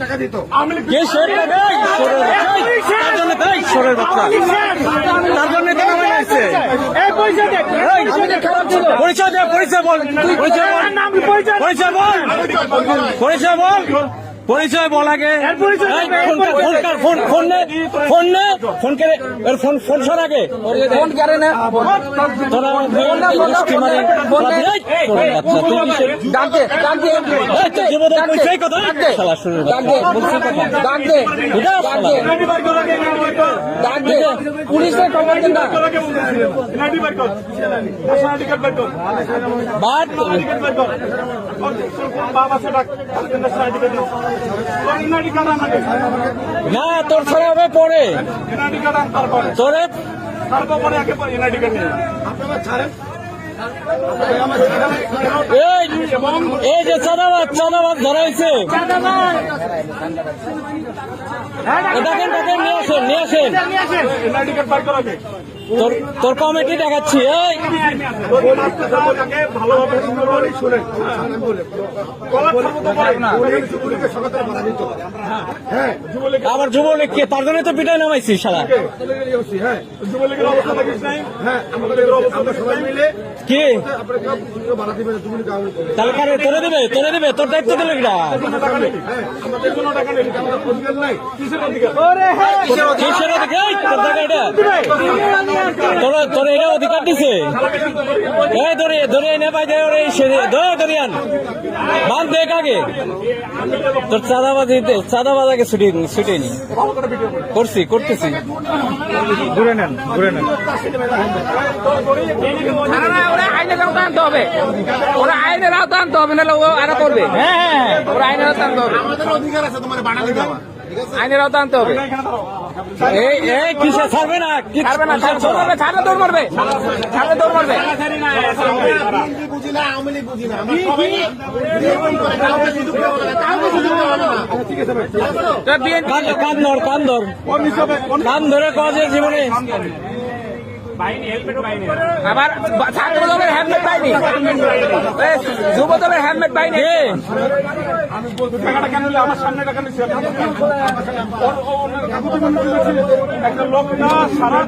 টাকা দিত কে সরের বাচ্চা তার জন্য তো নামাই আসছে। পরিচয় দে, পরিচয় বল, পরিচয় বল আগে। ফোন সর আগে তোরা পুলিশের খবর দেন না। না তোর ছাড়া হবে পরে তোরে এই যে চাঁদাবাদ ধরাইছে দেখেন নিয়ে আসেন তোর কমিটি দেখাচ্ছি। আবার যুবলীগ কে? তার জন্য তো পিটাই নামাইছি সারা কি তাহলে কারে তোরে দিবে তোর দায়িত্ব দিলে তোর এটা অধিকার দিছে ধরে এনে পাই দরিয়ান বান দেখ আগে তোর চাঁদাবাজ আগে ছুটেনি করতেছি ঘুরে নেন আইনের আওতা আনতে হবে, ওরা আইনের আওতা আনতে হবে, নাহলে ও আরো করবে। হ্যাঁ ওরা আইনের আওতা আনতে হবে, আইনের আওতা আনতে হবে। এই কিসে ছাড়বে না ছাড়লে দৌড় মারবে কান ধরে কজের জীবনে আবার ছাত্র দলের হেলমেট পাইনি, যুব দলের হেলমেট পাইনি। আমার সামনে টাকা নিচ্ছে একটা লোক না সারা